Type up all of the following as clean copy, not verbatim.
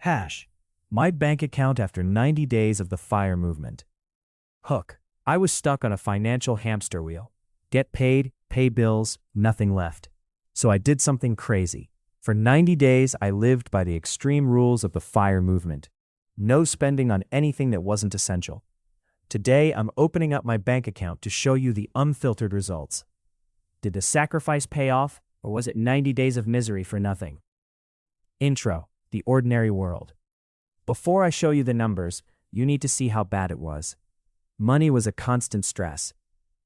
Hash. My bank account after 90 days of the FIRE movement. Hook. I was stuck on a financial hamster wheel. Get paid, pay bills, nothing left. So I did something crazy. For 90 days, I lived by the extreme rules of the FIRE movement. No spending on anything that wasn't essential. Today, I'm opening up my bank account to show you the unfiltered results. Did the sacrifice pay off, or was it 90 days of misery for nothing? Intro. The ordinary world. Before I show you the numbers, you need to see how bad it was. Money was a constant stress.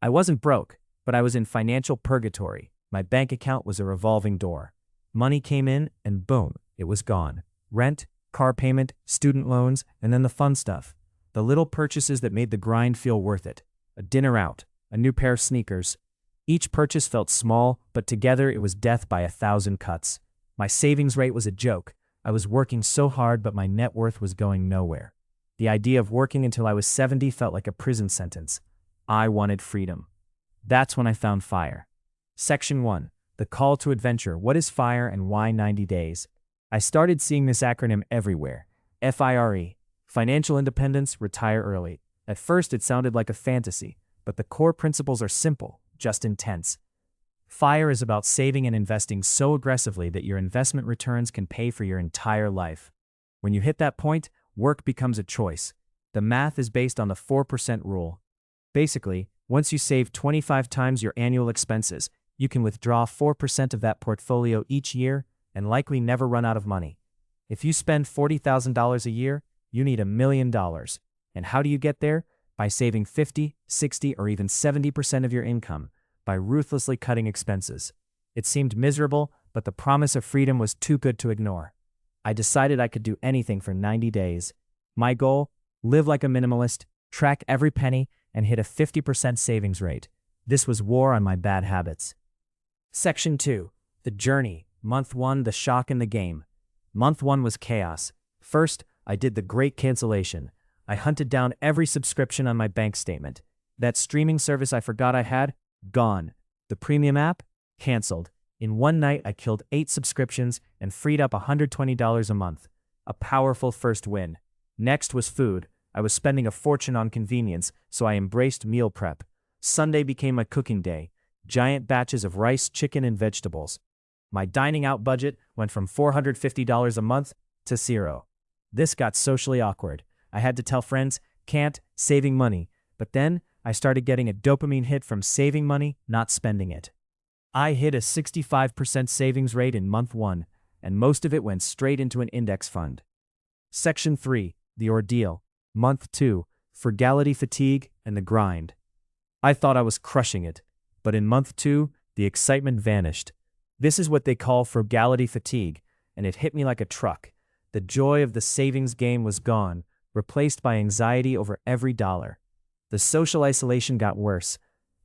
I wasn't broke, but I was in financial purgatory. My bank account was a revolving door. Money came in, and boom, it was gone. Rent, car payment, student loans, and then the fun stuff. The little purchases that made the grind feel worth it. A dinner out, a new pair of sneakers. Each purchase felt small, but together it was death by 1,000 cuts. My savings rate was a joke. I was working so hard, but my net worth was going nowhere. The idea of working until I was 70 felt like a prison sentence. I wanted freedom. That's when I found FIRE. Section 1. The Call to Adventure. What is FIRE and why 90 days? I started seeing this acronym everywhere. FIRE. Financial independence, retire early. At first it sounded like a fantasy, but the core principles are simple, just intense. FIRE is about saving and investing so aggressively that your investment returns can pay for your entire life. When you hit that point, work becomes a choice. The math is based on the 4% rule. Basically, once you save 25 times your annual expenses, you can withdraw 4% of that portfolio each year and likely never run out of money. If you spend $40,000 a year, you need $1 million. And how do you get there? By saving 50, 60, or even 70% of your income, by ruthlessly cutting expenses. It seemed miserable, but the promise of freedom was too good to ignore. I decided I could do anything for 90 days. My goal? Live like a minimalist, track every penny, and hit a 50% savings rate. This was war on my bad habits. Section 2. The Journey. Month 1. The Shock in the Game. Month 1 was chaos. First, I did the great cancellation. I hunted down every subscription on my bank statement. That streaming service I forgot I had? Gone. The premium app? Canceled. In one night, I killed 8 subscriptions and freed up $120 a month. A powerful first win. Next was food. I was spending a fortune on convenience, so I embraced meal prep. Sunday became my cooking day. Giant batches of rice, chicken, and vegetables. My dining out budget went from $450 a month to 0. This got socially awkward. I had to tell friends, can't, saving money. But then, I started getting a dopamine hit from saving money, not spending it. I hit a 65% savings rate in month 1, and most of it went straight into an index fund. Section 3. The Ordeal. Month 2. Frugality fatigue and the grind. I thought I was crushing it, but in month 2, the excitement vanished. This is what they call frugality fatigue, and it hit me like a truck. The joy of the savings game was gone, replaced by anxiety over every dollar. The social isolation got worse.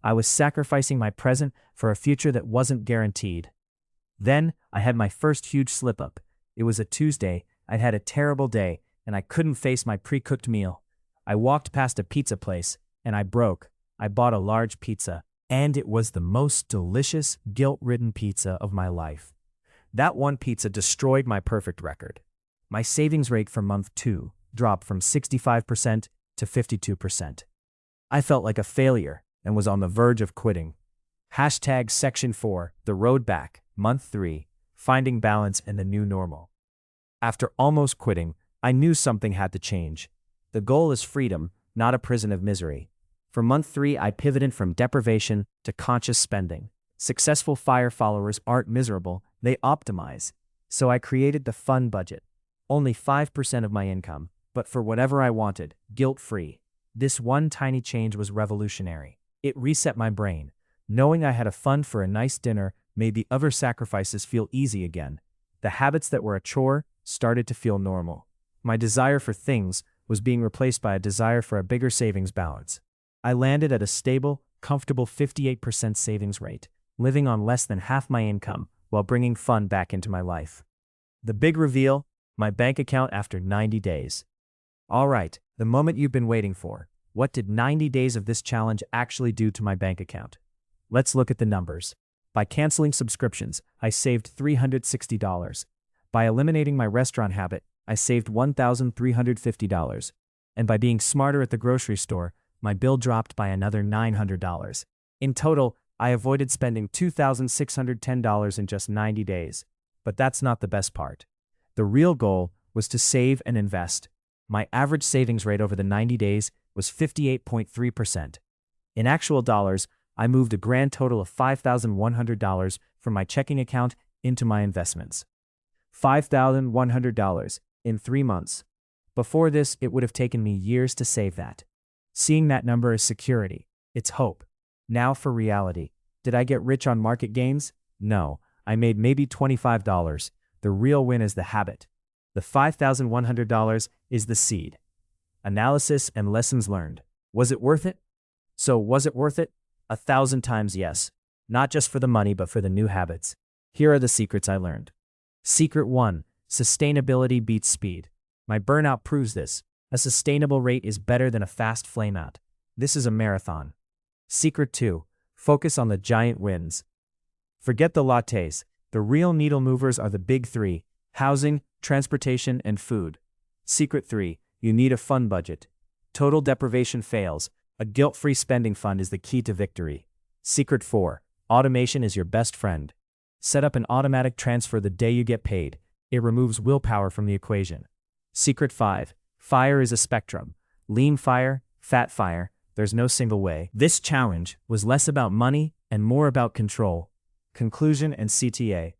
I was sacrificing my present for a future that wasn't guaranteed. Then, I had my first huge slip-up. It was a Tuesday, I'd had a terrible day, and I couldn't face my pre-cooked meal. I walked past a pizza place, and I broke. I bought a large pizza, and it was the most delicious, guilt-ridden pizza of my life. That one pizza destroyed my perfect record. My savings rate for month 2 dropped from 65% to 52%. I felt like a failure and was on the verge of quitting. Hashtag Section 4, The Road Back, Month 3, Finding Balance in the New Normal. After almost quitting, I knew something had to change. The goal is freedom, not a prison of misery. For month 3, I pivoted from deprivation to conscious spending. Successful FIRE followers aren't miserable, they optimize. So I created the fun budget. Only 5% of my income, but for whatever I wanted, guilt-free. This one tiny change was revolutionary. It reset my brain. Knowing I had a fund for a nice dinner made the other sacrifices feel easy again. The habits that were a chore started to feel normal. My desire for things was being replaced by a desire for a bigger savings balance. I landed at a stable, comfortable 58% savings rate, living on less than half my income while bringing fun back into my life. The big reveal, my bank account after 90 days. All right, the moment you've been waiting for. What did 90 days of this challenge actually do to my bank account? Let's look at the numbers. By canceling subscriptions, I saved $360. By eliminating my restaurant habit, I saved $1,350. And by being smarter at the grocery store, my bill dropped by another $900. In total, I avoided spending $2,610 in just 90 days. But that's not the best part. The real goal was to save and invest. My average savings rate over the 90 days was 58.3%. In actual dollars, I moved a grand total of $5,100 from my checking account into my investments. $5,100 in 3 months. Before this, it would have taken me years to save that. Seeing that number is security. It's hope. Now for reality. Did I get rich on market gains? No, I made maybe $25. The real win is the habit. The $5,100 is the seed. Analysis and lessons learned. Was it worth it? So was it worth it? 1,000 times yes. Not just for the money, but for the new habits. Here are the secrets I learned. Secret 1. Sustainability beats speed. My burnout proves this. A sustainable rate is better than a fast flameout. This is a marathon. Secret 2. Focus on the giant wins. Forget the lattes. The real needle movers are the big 3. Housing, transportation, and food. Secret 3. You need a fun budget. Total deprivation fails. A guilt-free spending fund is the key to victory. Secret 4. Automation is your best friend. Set up an automatic transfer the day you get paid. It removes willpower from the equation. Secret 5. Fire is a spectrum. Lean fire, fat fire, there's no single way. This challenge was less about money and more about control. Conclusion and CTA.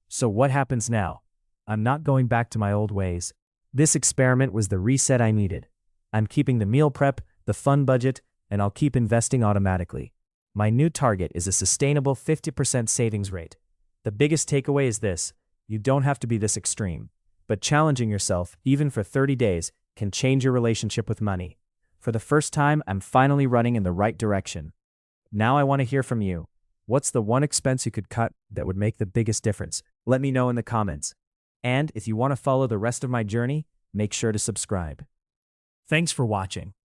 So what happens now? I'm not going back to my old ways. This experiment was the reset I needed. I'm keeping the meal prep, the fun budget, and I'll keep investing automatically. My new target is a sustainable 50% savings rate. The biggest takeaway is this: you don't have to be this extreme. But challenging yourself, even for 30 days, can change your relationship with money. For the first time, I'm finally running in the right direction. Now I want to hear from you. What's the one expense you could cut that would make the biggest difference? Let me know in the comments. And if you want to follow the rest of my journey, make sure to subscribe. Thanks for watching.